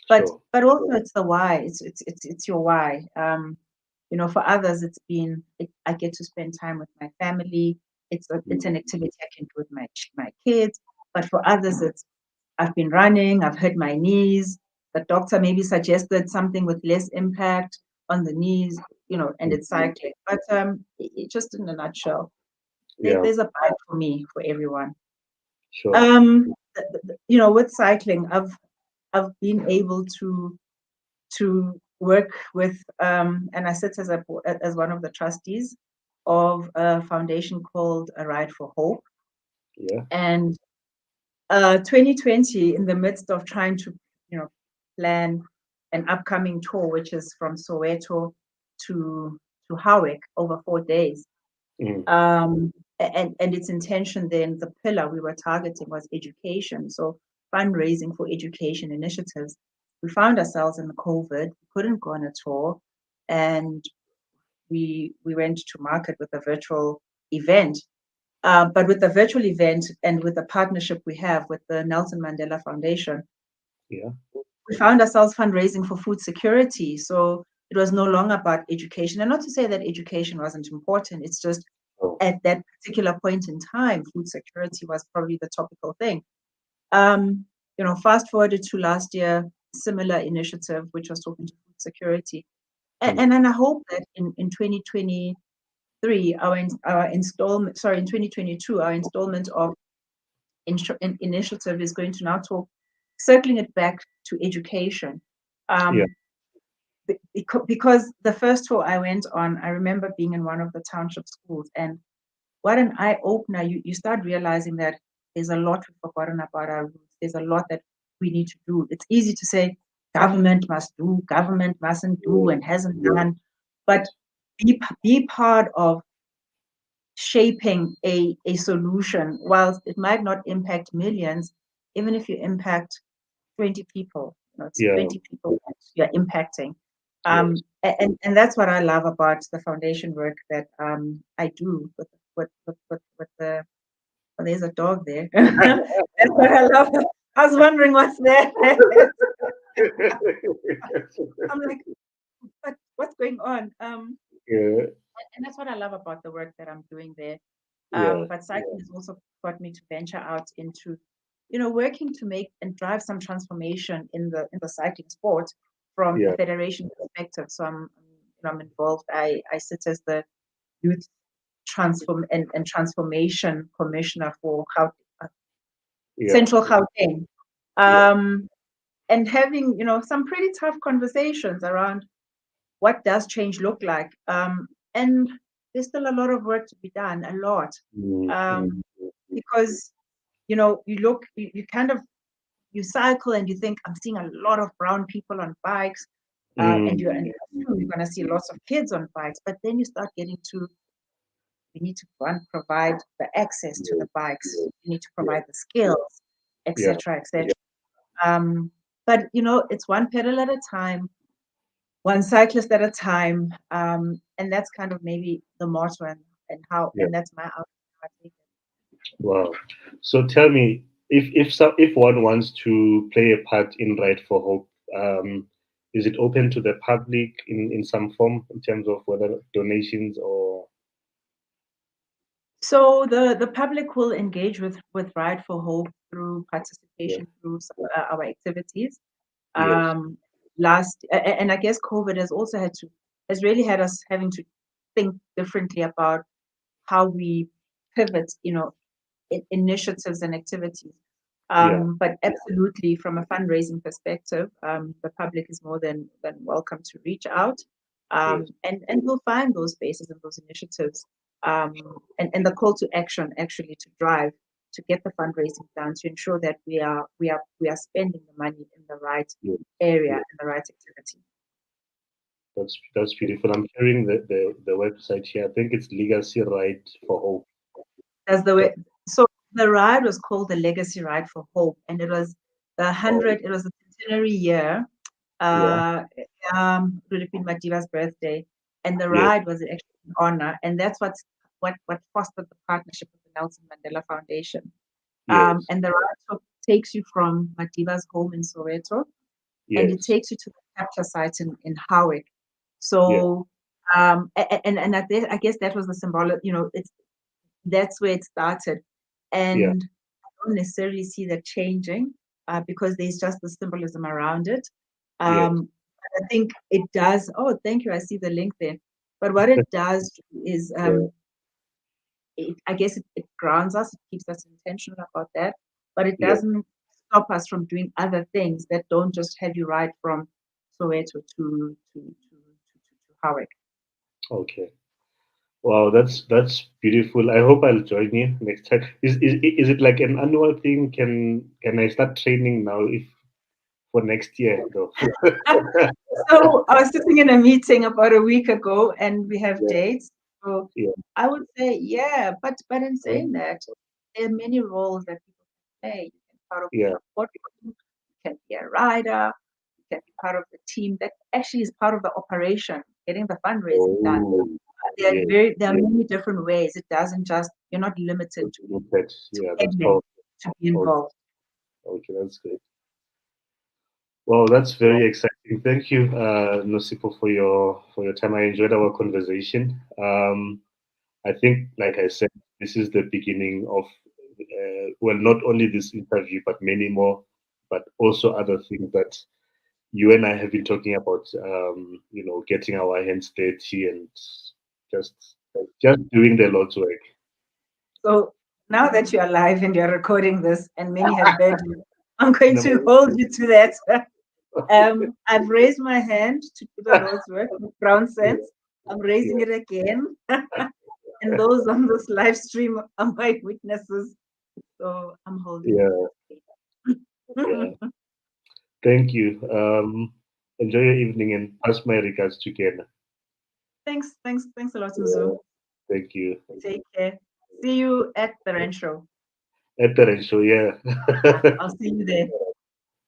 [SPEAKER 2] But also it's the why. It's your why. For others, it's been I get to spend time with my family. It's an activity I can do with my kids. But for others, it's I've been running. I've hurt my knees. The doctor maybe suggested something with less impact on the knees. And it's cycling. But just in a nutshell, there's a bike for me, for everyone.
[SPEAKER 1] Sure.
[SPEAKER 2] With cycling, I've been able to work with, and I sit as one of the trustees of a foundation called Ride4Hope.
[SPEAKER 1] Yeah.
[SPEAKER 2] And 2020, in the midst of trying to, plan an upcoming tour, which is from Soweto to Howick over 4 days. And its intention then, the pillar we were targeting was education. So fundraising for education initiatives. We found ourselves in COVID, we couldn't go on a tour, and we went to market with a virtual event. But with the virtual event and with the partnership we have with the Nelson Mandela Foundation, we found ourselves fundraising for food security. So it was no longer about education. And not to say that education wasn't important, it's just at that particular point in time, food security was probably the topical thing. Fast forwarded to last year, similar initiative, which was talking to food security. And then I hope that in 2023, in 2022, our installment of initiative is going to now talk, circling it back to education. Because the first tour I went on, I remember being in one of the township schools, and what an eye-opener. You start realizing that there's a lot we've forgotten about our roots. There's a lot that we need to do. It's easy to say government must do, government mustn't do, and hasn't done. But be part of shaping a solution. Whilst it might not impact millions, even if you impact 20 people, it's 20 people that you're impacting. And that's what I love about the foundation work that I do with the. Oh, there's a dog there. That's what I love. I was wondering what's there. I'm like, but what's going on? And that's what I love about the work that I'm doing there. But cycling has also got me to venture out into, working to make and drive some transformation in the cycling sport from the federation perspective. So I'm involved. I sit as the youth transformation commissioner for Central Gauteng, and having some pretty tough conversations around what does change look like, and there's still a lot of work to be done, a lot, because you cycle and you think, I'm seeing a lot of brown people on bikes, and you're going to see lots of kids on bikes, but then you start getting to, we need to provide the access to the bikes. We need to provide the skills, etc., etc. But it's one pedal at a time, one cyclist at a time, and that's kind of maybe the motto and that's my outlook.
[SPEAKER 1] Wow. So tell me, if one wants to play a part in Ride4Hope, is it open to the public in some form in terms of whether donations or?
[SPEAKER 2] So the public will engage with Ride4Hope through participation through our activities. And I guess COVID has also has really had us having to think differently about how we pivot, initiatives and activities. But absolutely, from a fundraising perspective, the public is more than welcome to reach out, and we'll find those spaces and those initiatives, and the call to action actually to drive to get the fundraising done to ensure that we are spending the money in the right area and the right activity.
[SPEAKER 1] That's beautiful. I'm sharing the website here. I think it's Legacy Ride4Hope.
[SPEAKER 2] That's the way. So the ride was called the Legacy Ride4Hope, and it was it was the centenary year. It would have been Madiba's birthday, and the ride was actually an honor, and that's what fostered the partnership with the Nelson Mandela Foundation.
[SPEAKER 1] Yes.
[SPEAKER 2] And the ride takes you from Madiba's home in Soweto,
[SPEAKER 1] Yes.
[SPEAKER 2] and it takes you to the capture site in Hewlett. So, and I guess that was the symbolic, that's where it started. And I don't necessarily see that changing because there's just the symbolism around it. I think it does. Oh, thank you. I see the link there. But what it does is, I guess it grounds us, it keeps us intentional about that, but it doesn't stop us from doing other things that don't just have you ride from Soweto to Hewlett.
[SPEAKER 1] Okay. Wow, that's beautiful. I hope I'll join you next time. Is it like an annual thing? Can I start training now if for next year though?
[SPEAKER 2] So I was sitting in a meeting about a week ago and we have dates. So I would say, but in saying that, there are many roles that people can play. You can be part of the support group, you can be a rider, you can be part of the team that actually is part of the operation, getting the fundraising done. There are many different ways. It doesn't just, you're not limited to be involved.
[SPEAKER 1] Okay, that's great. Well, that's very exciting. Thank you, Nosipho, for your time. I enjoyed our conversation. I think, like I said, this is the beginning of well, not only this interview, but many more, but also other things that you and I have been talking about. Getting our hands dirty and just doing the Lord's work.
[SPEAKER 2] So now that you're alive and you're recording this, and many have heard you, I'm going to hold you to that. I've raised my hand to do the Lord's work with BrownSense. I'm raising it again. And those on this live stream are my witnesses. So I'm holding
[SPEAKER 1] it. Thank you. Enjoy your evening and pass my regards to Ken.
[SPEAKER 2] Thanks a lot, Mzu.
[SPEAKER 1] Thank you.
[SPEAKER 2] Take care. See you at the Rand Show.
[SPEAKER 1] At the Rand Show,
[SPEAKER 2] I'll see you there.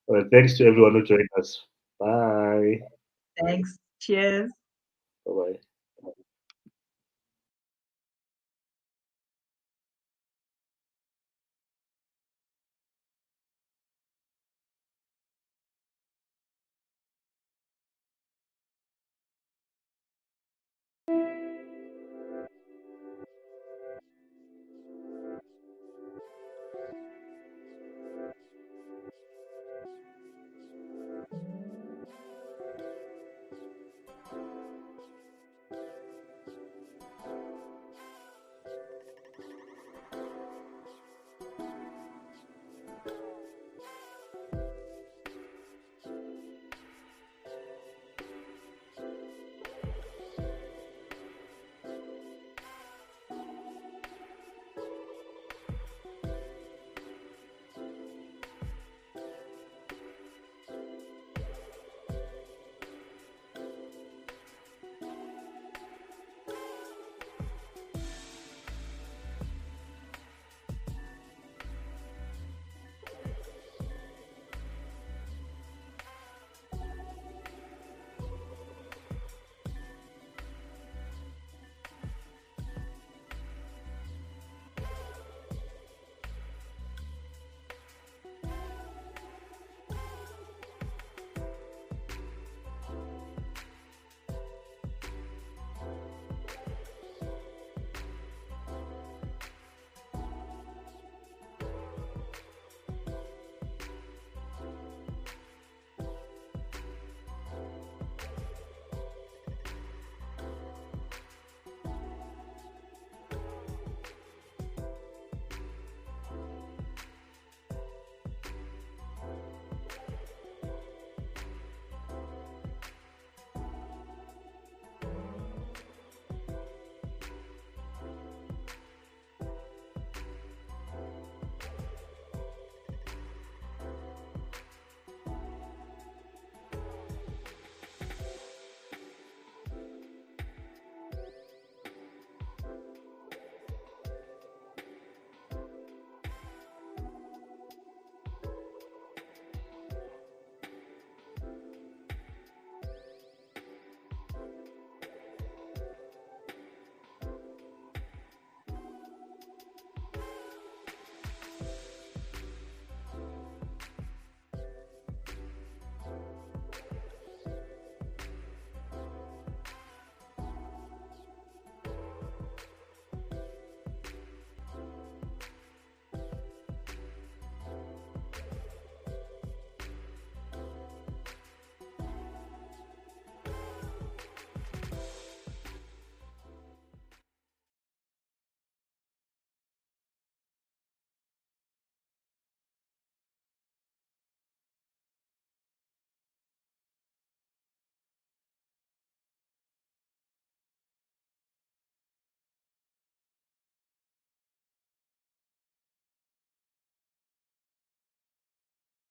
[SPEAKER 1] Well, thanks to everyone who joined us. Bye.
[SPEAKER 2] Thanks. Cheers.
[SPEAKER 1] Bye-bye.